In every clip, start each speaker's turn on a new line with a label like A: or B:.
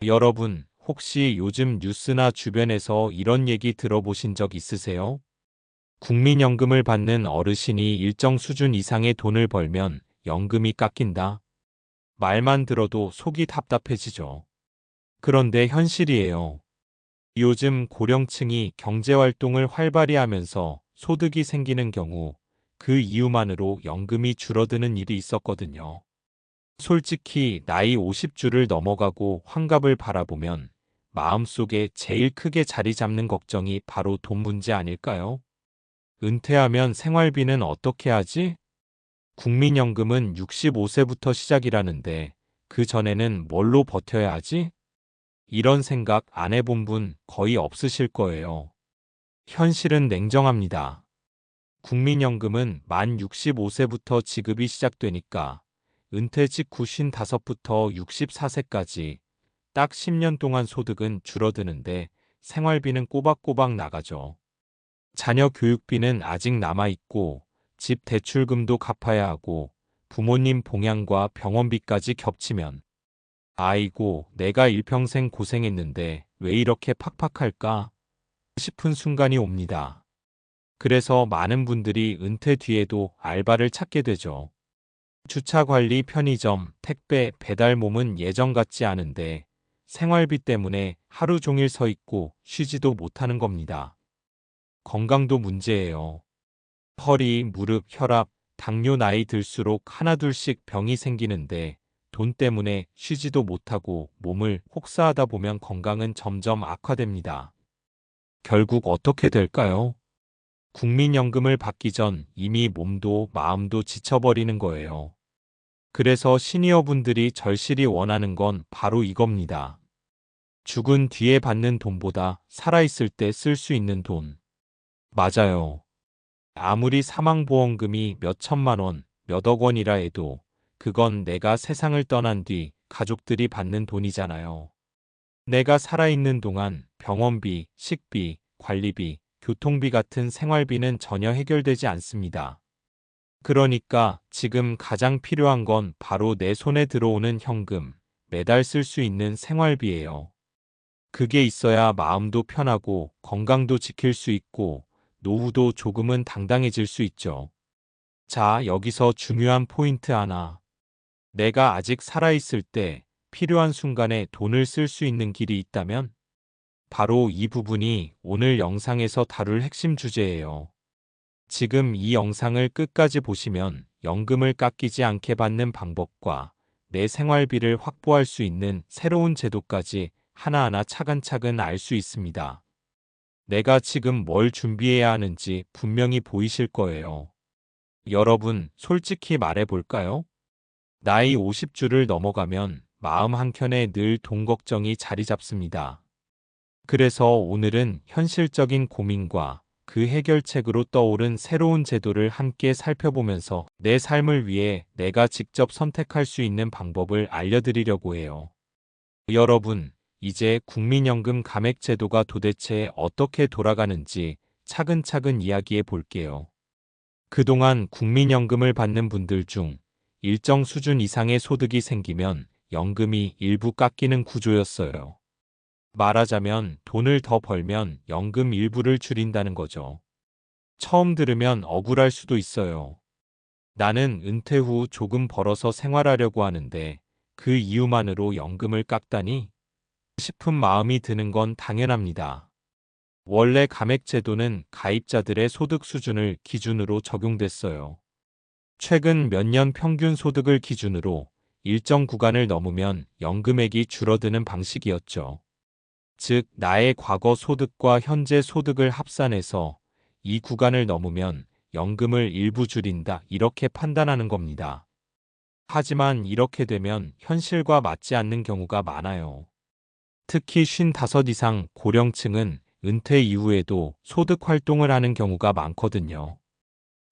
A: 여러분, 혹시 요즘 뉴스나 주변에서 이런 얘기 들어보신 적 있으세요? 국민연금을 받는 어르신이 일정 수준 이상의 돈을 벌면 연금이 깎인다. 말만 들어도 속이 답답해지죠. 그런데 현실이에요. 요즘 고령층이 경제활동을 활발히 하면서 소득이 생기는 경우 그 이유만으로 연금이 줄어드는 일이 있었거든요. 솔직히 나이 50주를 넘어가고 환갑을 바라보면 마음속에 제일 크게 자리 잡는 걱정이 바로 돈 문제 아닐까요? 은퇴하면 생활비는 어떻게 하지? 국민연금은 65세부터 시작이라는데 그 전에는 뭘로 버텨야 하지? 이런 생각 안 해본 분 거의 없으실 거예요. 현실은 냉정합니다. 국민연금은 만 65세부터 지급이 시작되니까 은퇴 직후 55부터 64세까지 딱 10년 동안 소득은 줄어드는데 생활비는 꼬박꼬박 나가죠. 자녀 교육비는 아직 남아있고 집 대출금도 갚아야 하고 부모님 봉양과 병원비까지 겹치면 아이고 내가 일평생 고생했는데 왜 이렇게 팍팍할까 싶은 순간이 옵니다. 그래서 많은 분들이 은퇴 뒤에도 알바를 찾게 되죠. 주차 관리, 편의점, 택배, 배달 몸은 예전 같지 않은데 생활비 때문에 하루 종일 서 있고 쉬지도 못하는 겁니다. 건강도 문제예요. 허리, 무릎, 혈압, 당뇨 나이 들수록 하나둘씩 병이 생기는데 돈 때문에 쉬지도 못하고 몸을 혹사하다 보면 건강은 점점 악화됩니다. 결국 어떻게 될까요? 국민연금을 받기 전 이미 몸도 마음도 지쳐버리는 거예요. 그래서 시니어분들이 절실히 원하는 건 바로 이겁니다. 죽은 뒤에 받는 돈보다 살아있을 때 쓸 수 있는 돈. 맞아요. 아무리 사망보험금이 몇 천만 원, 몇억 원이라 해도 그건 내가 세상을 떠난 뒤 가족들이 받는 돈이잖아요. 내가 살아있는 동안 병원비, 식비, 관리비, 교통비 같은 생활비는 전혀 해결되지 않습니다. 그러니까 지금 가장 필요한 건 바로 내 손에 들어오는 현금, 매달 쓸 수 있는 생활비예요. 그게 있어야 마음도 편하고 건강도 지킬 수 있고 노후도 조금은 당당해질 수 있죠. 자, 여기서 중요한 포인트 하나. 내가 아직 살아있을 때 필요한 순간에 돈을 쓸 수 있는 길이 있다면 바로 이 부분이 오늘 영상에서 다룰 핵심 주제예요. 지금 이 영상을 끝까지 보시면 연금을 깎이지 않게 받는 방법과 내 생활비를 확보할 수 있는 새로운 제도까지 하나하나 차근차근 알 수 있습니다. 내가 지금 뭘 준비해야 하는지 분명히 보이실 거예요. 여러분, 솔직히 말해볼까요? 나이 50주를 넘어가면 마음 한켠에 늘 돈 걱정이 자리 잡습니다. 그래서 오늘은 현실적인 고민과 그 해결책으로 떠오른 새로운 제도를 함께 살펴보면서 내 삶을 위해 내가 직접 선택할 수 있는 방법을 알려드리려고 해요. 여러분, 이제 국민연금 감액제도가 도대체 어떻게 돌아가는지 차근차근 이야기해 볼게요. 그동안 국민연금을 받는 분들 중 일정 수준 이상의 소득이 생기면 연금이 일부 깎이는 구조였어요. 말하자면 돈을 더 벌면 연금 일부를 줄인다는 거죠. 처음 들으면 억울할 수도 있어요. 나는 은퇴 후 조금 벌어서 생활하려고 하는데 그 이유만으로 연금을 깎다니 싶은 마음이 드는 건 당연합니다. 원래 감액제도는 가입자들의 소득 수준을 기준으로 적용됐어요. 최근 몇 년 평균 소득을 기준으로 일정 구간을 넘으면 연금액이 줄어드는 방식이었죠. 즉, 나의 과거 소득과 현재 소득을 합산해서 이 구간을 넘으면 연금을 일부 줄인다 이렇게 판단하는 겁니다. 하지만 이렇게 되면 현실과 맞지 않는 경우가 많아요. 특히 55 이상 고령층은 은퇴 이후에도 소득 활동을 하는 경우가 많거든요.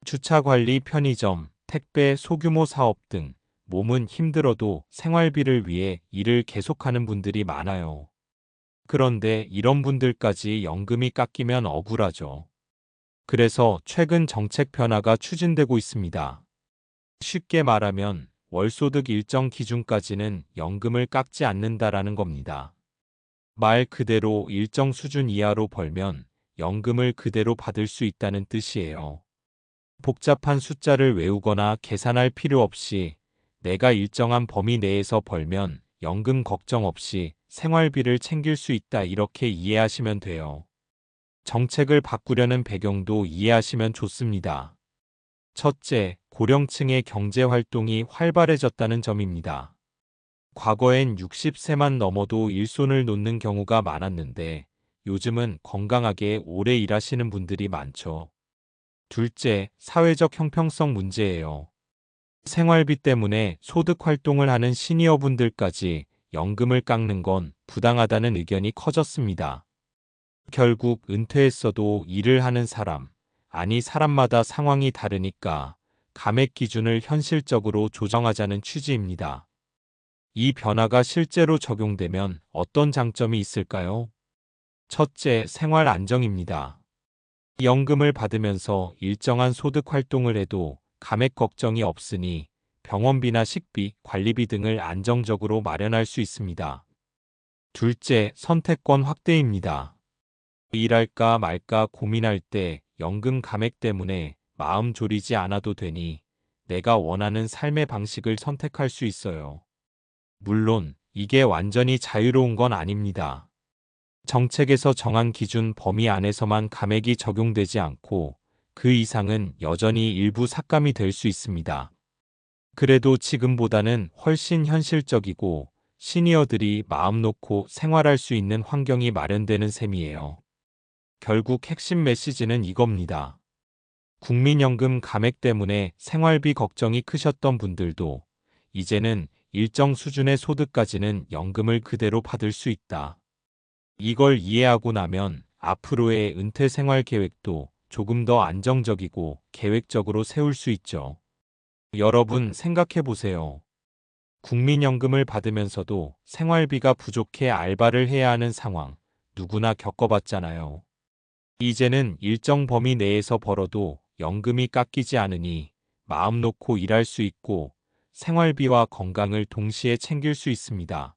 A: 주차 관리, 편의점, 택배, 소규모 사업 등 몸은 힘들어도 생활비를 위해 일을 계속하는 분들이 많아요. 그런데 이런 분들까지 연금이 깎이면 억울하죠. 그래서 최근 정책 변화가 추진되고 있습니다. 쉽게 말하면 월소득 일정 기준까지는 연금을 깎지 않는다라는 겁니다. 말 그대로 일정 수준 이하로 벌면 연금을 그대로 받을 수 있다는 뜻이에요. 복잡한 숫자를 외우거나 계산할 필요 없이 내가 일정한 범위 내에서 벌면 연금 걱정 없이 생활비를 챙길 수 있다, 이렇게 이해하시면 돼요. 정책을 바꾸려는 배경도 이해하시면 좋습니다. 첫째, 고령층의 경제 활동이 활발해졌다는 점입니다. 과거엔 60세만 넘어도 일손을 놓는 경우가 많았는데 요즘은 건강하게 오래 일하시는 분들이 많죠. 둘째, 사회적 형평성 문제예요. 생활비 때문에 소득 활동을 하는 시니어분들까지 연금을 깎는 건 부당하다는 의견이 커졌습니다. 결국 은퇴했어도 일을 하는 사람, 아니 사람마다 상황이 다르니까 감액 기준을 현실적으로 조정하자는 취지입니다. 이 변화가 실제로 적용되면 어떤 장점이 있을까요? 첫째, 생활 안정입니다. 연금을 받으면서 일정한 소득 활동을 해도 감액 걱정이 없으니 병원비나 식비, 관리비 등을 안정적으로 마련할 수 있습니다. 둘째, 선택권 확대입니다. 일할까 말까 고민할 때 연금 감액 때문에 마음 졸이지 않아도 되니 내가 원하는 삶의 방식을 선택할 수 있어요. 물론 이게 완전히 자유로운 건 아닙니다. 정책에서 정한 기준 범위 안에서만 감액이 적용되지 않고 그 이상은 여전히 일부 삭감이 될 수 있습니다. 그래도 지금보다는 훨씬 현실적이고 시니어들이 마음 놓고 생활할 수 있는 환경이 마련되는 셈이에요. 결국 핵심 메시지는 이겁니다. 국민연금 감액 때문에 생활비 걱정이 크셨던 분들도 이제는 일정 수준의 소득까지는 연금을 그대로 받을 수 있다. 이걸 이해하고 나면 앞으로의 은퇴 생활 계획도 조금 더 안정적이고 계획적으로 세울 수 있죠. 여러분 생각해 보세요. 국민연금을 받으면서도 생활비가 부족해 알바를 해야 하는 상황 누구나 겪어봤잖아요. 이제는 일정 범위 내에서 벌어도 연금이 깎이지 않으니 마음 놓고 일할 수 있고 생활비와 건강을 동시에 챙길 수 있습니다.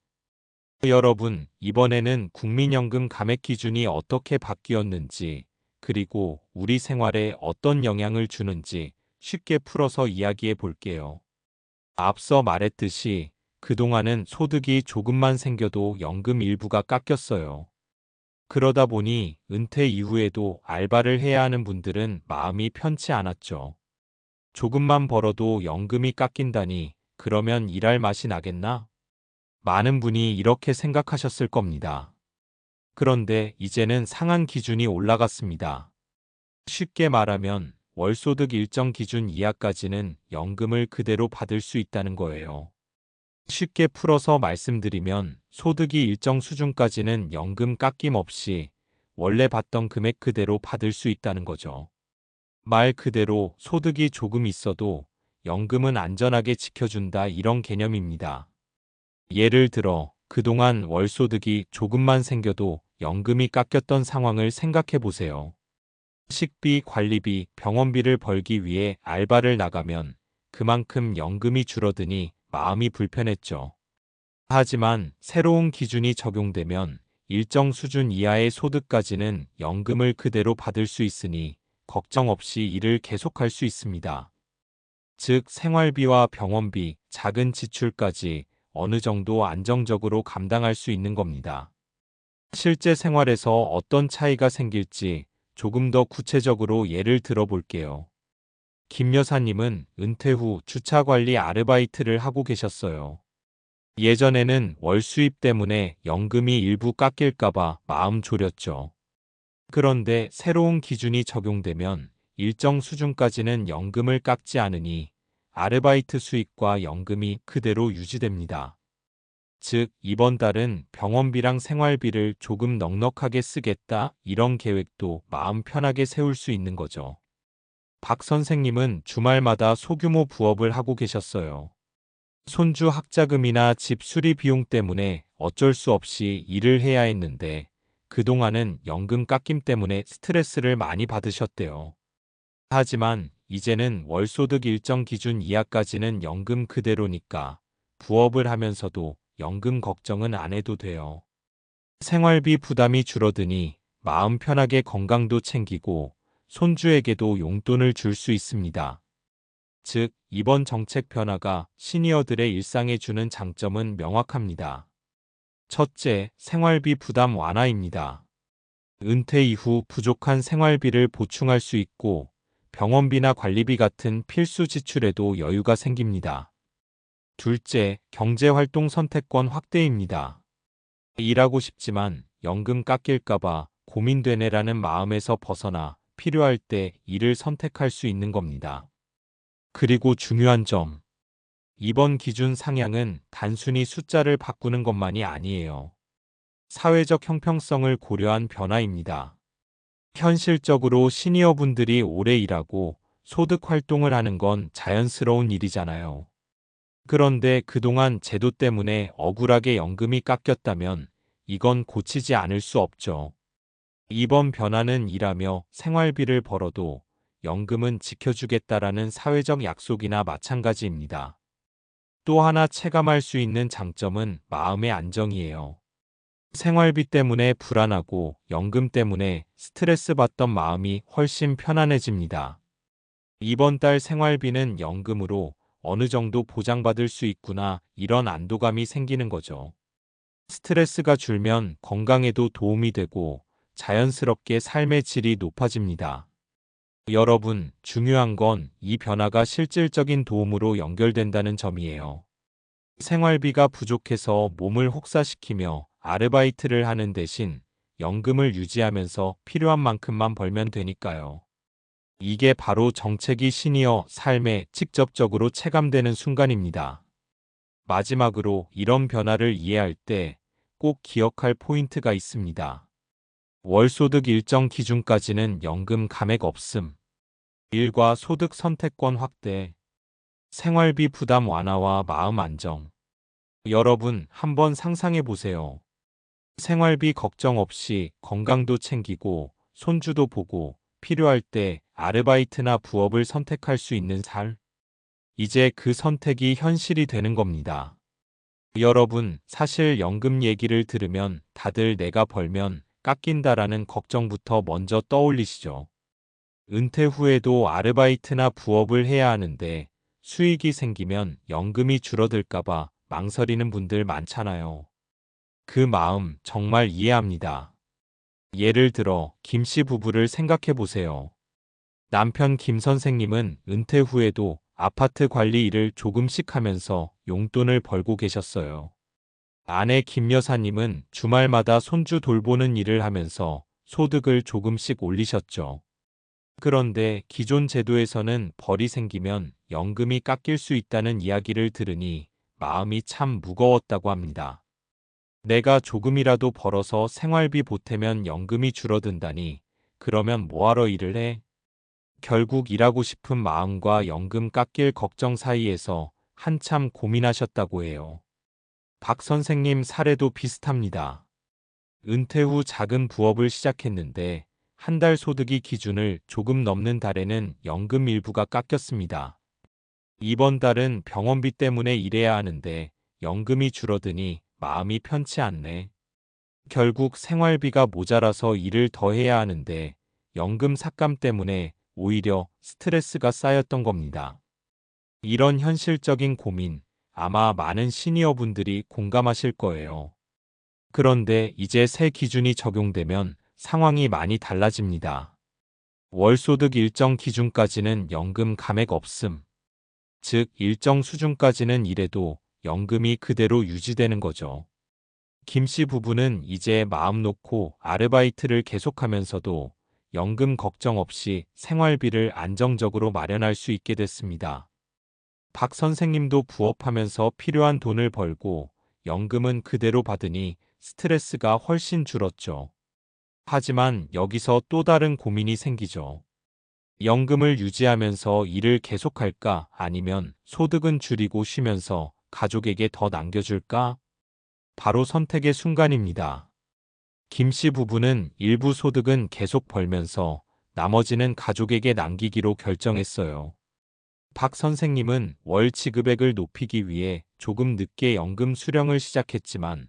A: 여러분, 이번에는 국민연금 감액 기준이 어떻게 바뀌었는지, 그리고 우리 생활에 어떤 영향을 주는지 쉽게 풀어서 이야기해 볼게요. 앞서 말했듯이 그동안은 소득이 조금만 생겨도 연금 일부가 깎였어요. 그러다 보니 은퇴 이후에도 알바를 해야 하는 분들은 마음이 편치 않았죠. 조금만 벌어도 연금이 깎인다니 그러면 일할 맛이 나겠나? 많은 분이 이렇게 생각하셨을 겁니다. 그런데 이제는 상한 기준이 올라갔습니다. 쉽게 말하면 월소득 일정 기준 이하까지는 연금을 그대로 받을 수 있다는 거예요. 쉽게 풀어서 말씀드리면 소득이 일정 수준까지는 연금 깎임 없이 원래 받던 금액 그대로 받을 수 있다는 거죠. 말 그대로 소득이 조금 있어도 연금은 안전하게 지켜준다, 이런 개념입니다. 예를 들어 그동안 월소득이 조금만 생겨도 연금이 깎였던 상황을 생각해 보세요. 식비, 관리비, 병원비를 벌기 위해 알바를 나가면 그만큼 연금이 줄어드니 마음이 불편했죠. 하지만 새로운 기준이 적용되면 일정 수준 이하의 소득까지는 연금을 그대로 받을 수 있으니 걱정 없이 일을 계속할 수 있습니다. 즉, 생활비와 병원비, 작은 지출까지 어느 정도 안정적으로 감당할 수 있는 겁니다. 실제 생활에서 어떤 차이가 생길지 조금 더 구체적으로 예를 들어 볼게요. 김 여사님은 은퇴 후 주차 관리 아르바이트를 하고 계셨어요. 예전에는 월 수입 때문에 연금이 일부 깎일까봐 마음 졸였죠. 그런데 새로운 기준이 적용되면 일정 수준까지는 연금을 깎지 않으니 아르바이트 수익과 연금이 그대로 유지됩니다. 즉, 이번 달은 병원비랑 생활비를 조금 넉넉하게 쓰겠다, 이런 계획도 마음 편하게 세울 수 있는 거죠. 박 선생님은 주말마다 소규모 부업을 하고 계셨어요. 손주 학자금이나 집 수리 비용 때문에 어쩔 수 없이 일을 해야 했는데 그동안은 연금 깎임 때문에 스트레스를 많이 받으셨대요. 하지만 이제는 월소득 일정 기준 이하까지는 연금 그대로니까 부업을 하면서도 연금 걱정은 안 해도 돼요. 생활비 부담이 줄어드니 마음 편하게 건강도 챙기고 손주에게도 용돈을 줄 수 있습니다. 즉, 이번 정책 변화가 시니어들의 일상에 주는 장점은 명확합니다. 첫째, 생활비 부담 완화입니다. 은퇴 이후 부족한 생활비를 보충할 수 있고 병원비나 관리비 같은 필수 지출에도 여유가 생깁니다. 둘째, 경제활동 선택권 확대입니다. 일하고 싶지만 연금 깎일까봐 고민되네라는 마음에서 벗어나 필요할 때 일을 선택할 수 있는 겁니다. 그리고 중요한 점, 이번 기준 상향은 단순히 숫자를 바꾸는 것만이 아니에요. 사회적 형평성을 고려한 변화입니다. 현실적으로 시니어분들이 오래 일하고 소득 활동을 하는 건 자연스러운 일이잖아요. 그런데 그동안 제도 때문에 억울하게 연금이 깎였다면 이건 고치지 않을 수 없죠. 이번 변화는 일하며 생활비를 벌어도 연금은 지켜주겠다라는 사회적 약속이나 마찬가지입니다. 또 하나 체감할 수 있는 장점은 마음의 안정이에요. 생활비 때문에 불안하고 연금 때문에 스트레스 받던 마음이 훨씬 편안해집니다. 이번 달 생활비는 연금으로 어느 정도 보장받을 수 있구나, 이런 안도감이 생기는 거죠. 스트레스가 줄면 건강에도 도움이 되고 자연스럽게 삶의 질이 높아집니다. 여러분, 중요한 건 이 변화가 실질적인 도움으로 연결된다는 점이에요. 생활비가 부족해서 몸을 혹사시키며 아르바이트를 하는 대신 연금을 유지하면서 필요한 만큼만 벌면 되니까요. 이게 바로 정책이 시니어 삶에 직접적으로 체감되는 순간입니다. 마지막으로 이런 변화를 이해할 때 꼭 기억할 포인트가 있습니다. 월소득 일정 기준까지는 연금 감액 없음, 일과 소득 선택권 확대, 생활비 부담 완화와 마음 안정. 여러분, 한번 상상해 보세요. 생활비 걱정 없이 건강도 챙기고 손주도 보고 필요할 때 아르바이트나 부업을 선택할 수 있는 삶. 이제 그 선택이 현실이 되는 겁니다. 여러분, 사실 연금 얘기를 들으면 다들 내가 벌면 깎인다라는 걱정부터 먼저 떠올리시죠. 은퇴 후에도 아르바이트나 부업을 해야 하는데 수익이 생기면 연금이 줄어들까봐 망설이는 분들 많잖아요. 그 마음 정말 이해합니다. 예를 들어 김 씨 부부를 생각해 보세요. 남편 김 선생님은 은퇴 후에도 아파트 관리 일을 조금씩 하면서 용돈을 벌고 계셨어요. 아내 김 여사님은 주말마다 손주 돌보는 일을 하면서 소득을 조금씩 올리셨죠. 그런데 기존 제도에서는 벌이 생기면 연금이 깎일 수 있다는 이야기를 들으니 마음이 참 무거웠다고 합니다. 내가 조금이라도 벌어서 생활비 보태면 연금이 줄어든다니, 그러면 뭐하러 일을 해? 결국 일하고 싶은 마음과 연금 깎일 걱정 사이에서 한참 고민하셨다고 해요. 박 선생님 사례도 비슷합니다. 은퇴 후 작은 부업을 시작했는데 한 달 소득이 기준을 조금 넘는 달에는 연금 일부가 깎였습니다. 이번 달은 병원비 때문에 일해야 하는데 연금이 줄어드니 마음이 편치 않네. 결국 생활비가 모자라서 일을 더 해야 하는데 연금 삭감 때문에 오히려 스트레스가 쌓였던 겁니다. 이런 현실적인 고민, 아마 많은 시니어분들이 공감하실 거예요. 그런데 이제 새 기준이 적용되면 상황이 많이 달라집니다. 월소득 일정 기준까지는 연금 감액 없음. 즉, 일정 수준까지는 일해도 연금이 그대로 유지되는 거죠. 김 씨 부부는 이제 마음 놓고 아르바이트를 계속하면서도 연금 걱정 없이 생활비를 안정적으로 마련할 수 있게 됐습니다. 박 선생님도 부업하면서 필요한 돈을 벌고 연금은 그대로 받으니 스트레스가 훨씬 줄었죠. 하지만 여기서 또 다른 고민이 생기죠. 연금을 유지하면서 일을 계속할까, 아니면 소득은 줄이고 쉬면서 가족에게 더 남겨줄까? 바로 선택의 순간입니다. 김 씨 부부는 일부 소득은 계속 벌면서 나머지는 가족에게 남기기로 결정했어요. 박 선생님은 월 지급액을 높이기 위해 조금 늦게 연금 수령을 시작했지만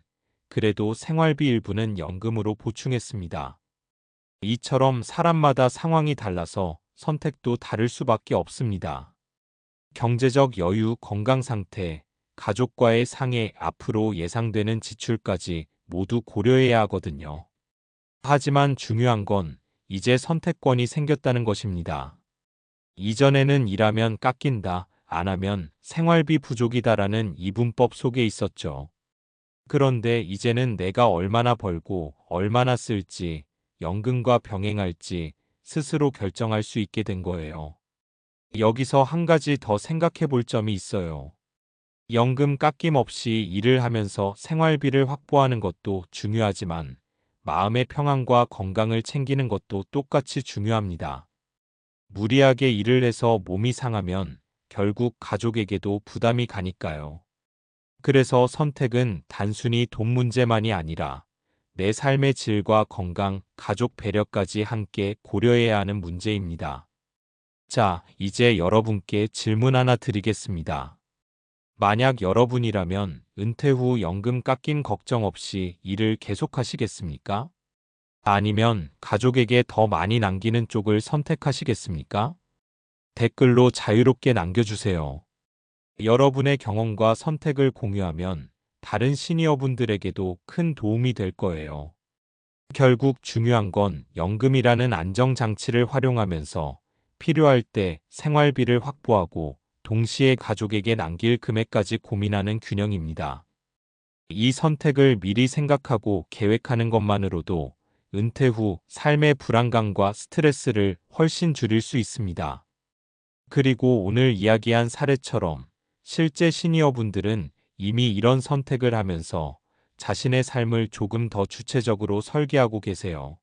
A: 그래도 생활비 일부는 연금으로 보충했습니다. 이처럼 사람마다 상황이 달라서 선택도 다를 수밖에 없습니다. 경제적 여유, 건강 상태, 가족과의 상해, 앞으로 예상되는 지출까지 모두 고려해야 하거든요. 하지만 중요한 건 이제 선택권이 생겼다는 것입니다. 이전에는 일하면 깎인다, 안 하면 생활비 부족이다라는 이분법 속에 있었죠. 그런데 이제는 내가 얼마나 벌고 얼마나 쓸지, 연금과 병행할지 스스로 결정할 수 있게 된 거예요. 여기서 한 가지 더 생각해 볼 점이 있어요. 연금 깎임 없이 일을 하면서 생활비를 확보하는 것도 중요하지만 마음의 평안과 건강을 챙기는 것도 똑같이 중요합니다. 무리하게 일을 해서 몸이 상하면 결국 가족에게도 부담이 가니까요. 그래서 선택은 단순히 돈 문제만이 아니라 내 삶의 질과 건강, 가족 배려까지 함께 고려해야 하는 문제입니다. 자, 이제 여러분께 질문 하나 드리겠습니다. 만약 여러분이라면 은퇴 후 연금 깎임 걱정 없이 일을 계속하시겠습니까? 아니면 가족에게 더 많이 남기는 쪽을 선택하시겠습니까? 댓글로 자유롭게 남겨주세요. 여러분의 경험과 선택을 공유하면 다른 시니어분들에게도 큰 도움이 될 거예요. 결국 중요한 건 연금이라는 안정장치를 활용하면서 필요할 때 생활비를 확보하고 동시에 가족에게 남길 금액까지 고민하는 균형입니다. 이 선택을 미리 생각하고 계획하는 것만으로도 은퇴 후 삶의 불안감과 스트레스를 훨씬 줄일 수 있습니다. 그리고 오늘 이야기한 사례처럼 실제 시니어분들은 이미 이런 선택을 하면서 자신의 삶을 조금 더 주체적으로 설계하고 계세요.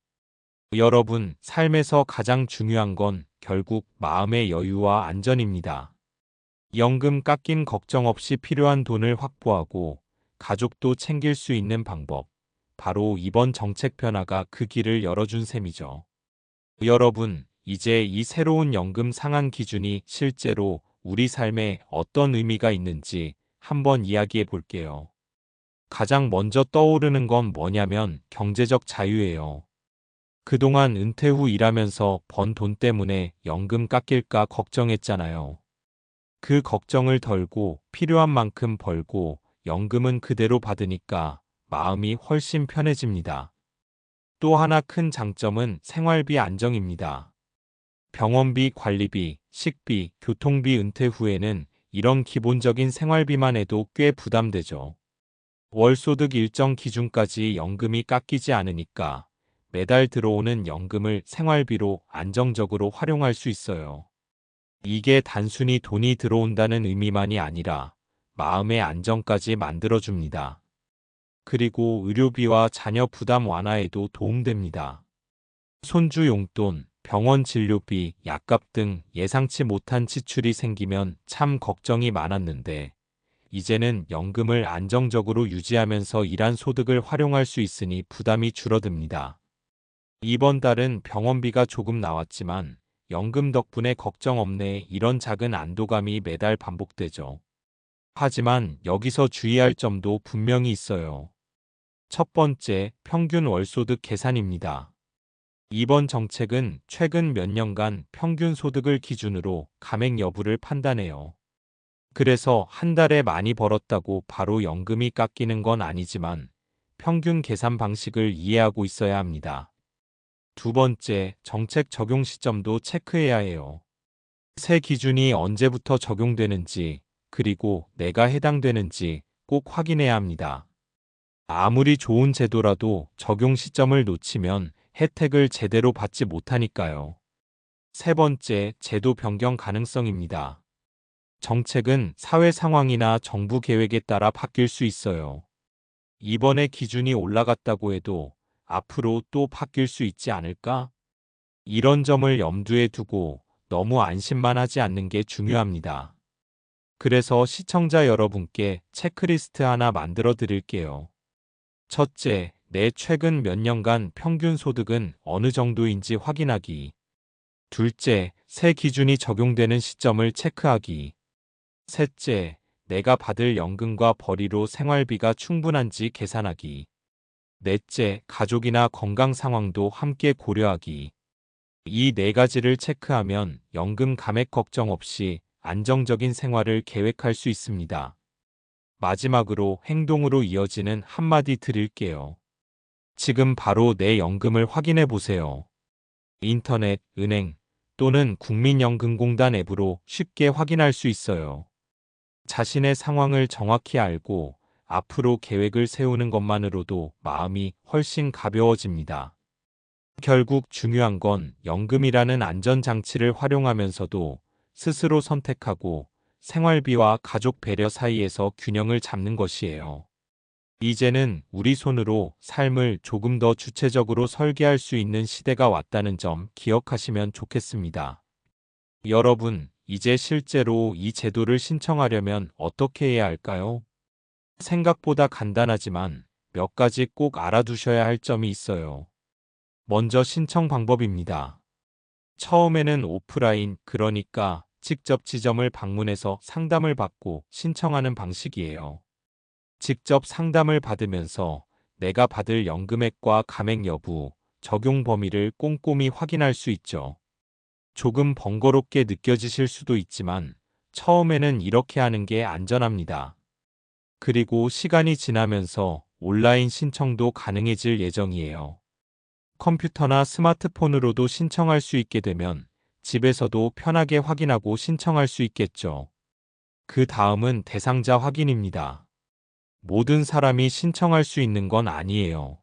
A: 여러분, 삶에서 가장 중요한 건 결국 마음의 여유와 안전입니다. 연금 깎인 걱정 없이 필요한 돈을 확보하고 가족도 챙길 수 있는 방법. 바로 이번 정책 변화가 그 길을 열어준 셈이죠. 여러분, 이제 이 새로운 연금 상한 기준이 실제로 우리 삶에 어떤 의미가 있는지 한번 이야기해 볼게요. 가장 먼저 떠오르는 건 뭐냐면 경제적 자유예요. 그동안 은퇴 후 일하면서 번 돈 때문에 연금 깎일까 걱정했잖아요. 그 걱정을 덜고 필요한 만큼 벌고 연금은 그대로 받으니까 마음이 훨씬 편해집니다. 또 하나 큰 장점은 생활비 안정입니다. 병원비, 관리비, 식비, 교통비 은퇴 후에는 이런 기본적인 생활비만 해도 꽤 부담되죠. 월소득 일정 기준까지 연금이 깎이지 않으니까 매달 들어오는 연금을 생활비로 안정적으로 활용할 수 있어요. 이게 단순히 돈이 들어온다는 의미만이 아니라 마음의 안정까지 만들어줍니다. 그리고 의료비와 자녀 부담 완화에도 도움됩니다. 손주 용돈, 병원 진료비, 약값 등 예상치 못한 지출이 생기면 참 걱정이 많았는데 이제는 연금을 안정적으로 유지하면서 일한 소득을 활용할 수 있으니 부담이 줄어듭니다. 이번 달은 병원비가 조금 나왔지만 연금 덕분에 걱정 없네, 이런 작은 안도감이 매달 반복되죠. 하지만 여기서 주의할 점도 분명히 있어요. 첫 번째, 평균 월소득 계산입니다. 이번 정책은 최근 몇 년간 평균 소득을 기준으로 감액 여부를 판단해요. 그래서 한 달에 많이 벌었다고 바로 연금이 깎이는 건 아니지만 평균 계산 방식을 이해하고 있어야 합니다. 두 번째, 정책 적용 시점도 체크해야 해요. 새 기준이 언제부터 적용되는지, 그리고 내가 해당되는지 꼭 확인해야 합니다. 아무리 좋은 제도라도 적용 시점을 놓치면 혜택을 제대로 받지 못하니까요. 세 번째, 제도 변경 가능성입니다. 정책은 사회 상황이나 정부 계획에 따라 바뀔 수 있어요. 이번에 기준이 올라갔다고 해도 앞으로 또 바뀔 수 있지 않을까? 이런 점을 염두에 두고 너무 안심만 하지 않는 게 중요합니다. 그래서 시청자 여러분께 체크리스트 하나 만들어 드릴게요. 첫째, 내 최근 몇 년간 평균 소득은 어느 정도인지 확인하기. 둘째, 새 기준이 적용되는 시점을 체크하기. 셋째, 내가 받을 연금과 벌이로 생활비가 충분한지 계산하기. 넷째, 가족이나 건강 상황도 함께 고려하기. 이 네 가지를 체크하면 연금 감액 걱정 없이 안정적인 생활을 계획할 수 있습니다. 마지막으로 행동으로 이어지는 한마디 드릴게요. 지금 바로 내 연금을 확인해 보세요. 인터넷, 은행 또는 국민연금공단 앱으로 쉽게 확인할 수 있어요. 자신의 상황을 정확히 알고 앞으로 계획을 세우는 것만으로도 마음이 훨씬 가벼워집니다. 결국 중요한 건 연금이라는 안전장치를 활용하면서도 스스로 선택하고 생활비와 가족 배려 사이에서 균형을 잡는 것이에요. 이제는 우리 손으로 삶을 조금 더 주체적으로 설계할 수 있는 시대가 왔다는 점 기억하시면 좋겠습니다. 여러분, 이제 실제로 이 제도를 신청하려면 어떻게 해야 할까요? 생각보다 간단하지만 몇 가지 꼭 알아두셔야 할 점이 있어요. 먼저 신청 방법입니다. 처음에는 오프라인, 그러니까 직접 지점을 방문해서 상담을 받고 신청하는 방식이에요. 직접 상담을 받으면서 내가 받을 연금액과 감액 여부, 적용 범위를 꼼꼼히 확인할 수 있죠. 조금 번거롭게 느껴지실 수도 있지만 처음에는 이렇게 하는 게 안전합니다. 그리고 시간이 지나면서 온라인 신청도 가능해질 예정이에요. 컴퓨터나 스마트폰으로도 신청할 수 있게 되면 집에서도 편하게 확인하고 신청할 수 있겠죠. 그 다음은 대상자 확인입니다. 모든 사람이 신청할 수 있는 건 아니에요.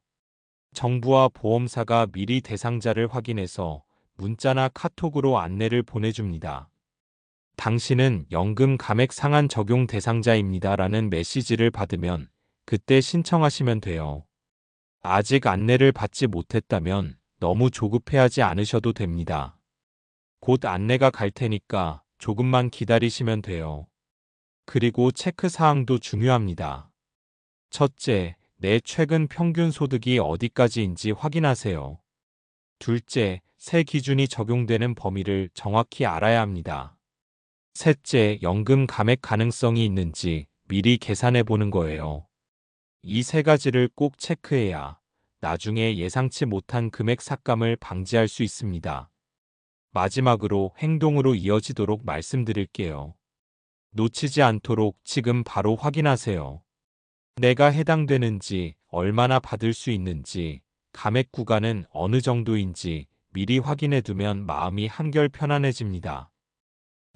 A: 정부와 보험사가 미리 대상자를 확인해서 문자나 카톡으로 안내를 보내줍니다. 당신은 연금 감액 상한 적용 대상자입니다라는 메시지를 받으면 그때 신청하시면 돼요. 아직 안내를 받지 못했다면 너무 조급해하지 않으셔도 됩니다. 곧 안내가 갈 테니까 조금만 기다리시면 돼요. 그리고 체크 사항도 중요합니다. 첫째, 내 최근 평균 소득이 어디까지인지 확인하세요. 둘째, 세 기준이 적용되는 범위를 정확히 알아야 합니다. 셋째, 연금 감액 가능성이 있는지 미리 계산해 보는 거예요. 이 세 가지를 꼭 체크해야 나중에 예상치 못한 금액 삭감을 방지할 수 있습니다. 마지막으로 행동으로 이어지도록 말씀드릴게요. 놓치지 않도록 지금 바로 확인하세요. 내가 해당되는지, 얼마나 받을 수 있는지, 감액 구간은 어느 정도인지 미리 확인해 두면 마음이 한결 편안해집니다.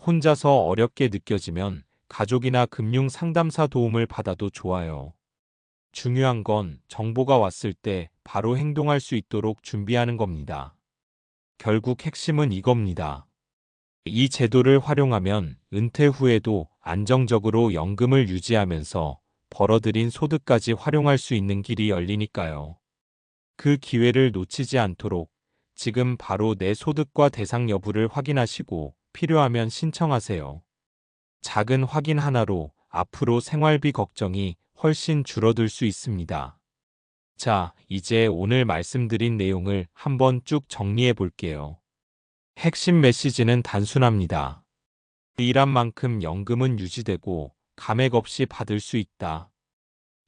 A: 혼자서 어렵게 느껴지면 가족이나 금융 상담사 도움을 받아도 좋아요. 중요한 건 정보가 왔을 때 바로 행동할 수 있도록 준비하는 겁니다. 결국 핵심은 이겁니다. 이 제도를 활용하면 은퇴 후에도 안정적으로 연금을 유지하면서 벌어들인 소득까지 활용할 수 있는 길이 열리니까요. 그 기회를 놓치지 않도록 지금 바로 내 소득과 대상 여부를 확인하시고 필요하면 신청하세요. 작은 확인 하나로 앞으로 생활비 걱정이 훨씬 줄어들 수 있습니다. 자, 이제 오늘 말씀드린 내용을 한번 쭉 정리해 볼게요. 핵심 메시지는 단순합니다. 일한 만큼 연금은 유지되고 감액 없이 받을 수 있다.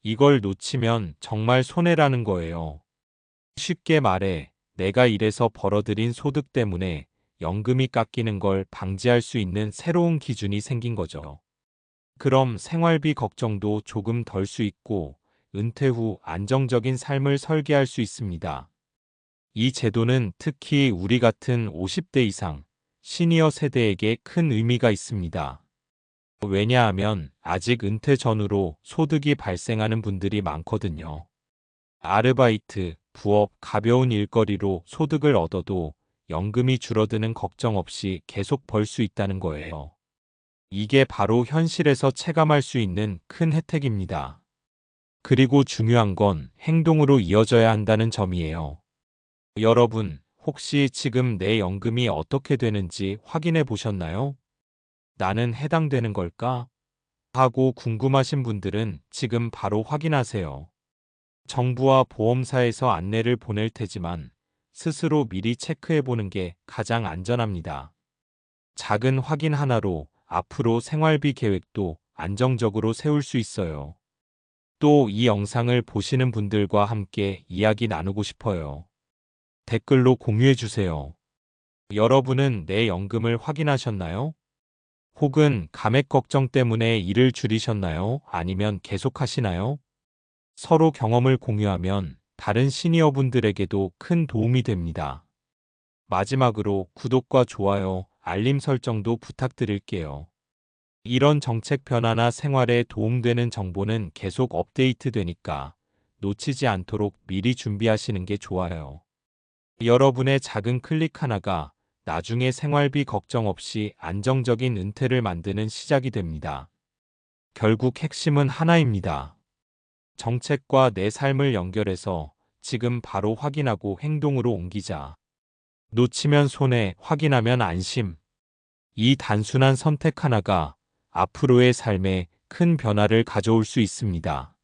A: 이걸 놓치면 정말 손해라는 거예요. 쉽게 말해, 내가 일해서 벌어들인 소득 때문에 연금이 깎이는 걸 방지할 수 있는 새로운 기준이 생긴 거죠. 그럼 생활비 걱정도 조금 덜 수 있고 은퇴 후 안정적인 삶을 설계할 수 있습니다. 이 제도는 특히 우리 같은 50대 이상 시니어 세대에게 큰 의미가 있습니다. 왜냐하면 아직 은퇴 전후로 소득이 발생하는 분들이 많거든요. 아르바이트, 부업, 가벼운 일거리로 소득을 얻어도 연금이 줄어드는 걱정 없이 계속 벌 수 있다는 거예요. 이게 바로 현실에서 체감할 수 있는 큰 혜택입니다. 그리고 중요한 건 행동으로 이어져야 한다는 점이에요. 여러분, 혹시 지금 내 연금이 어떻게 되는지 확인해 보셨나요? 나는 해당되는 걸까? 하고 궁금하신 분들은 지금 바로 확인하세요. 정부와 보험사에서 안내를 보낼 테지만 스스로 미리 체크해 보는 게 가장 안전합니다. 작은 확인 하나로 앞으로 생활비 계획도 안정적으로 세울 수 있어요. 또 이 영상을 보시는 분들과 함께 이야기 나누고 싶어요. 댓글로 공유해 주세요. 여러분은 내 연금을 확인하셨나요? 혹은 감액 걱정 때문에 일을 줄이셨나요? 아니면 계속하시나요? 서로 경험을 공유하면 다른 시니어분들에게도 큰 도움이 됩니다. 마지막으로 구독과 좋아요, 알림 설정도 부탁드릴게요. 이런 정책 변화나 생활에 도움되는 정보는 계속 업데이트 되니까 놓치지 않도록 미리 준비하시는 게 좋아요. 여러분의 작은 클릭 하나가 나중에 생활비 걱정 없이 안정적인 은퇴를 만드는 시작이 됩니다. 결국 핵심은 하나입니다. 정책과 내 삶을 연결해서 지금 바로 확인하고 행동으로 옮기자. 놓치면 손해, 확인하면 안심. 이 단순한 선택 하나가 앞으로의 삶에 큰 변화를 가져올 수 있습니다.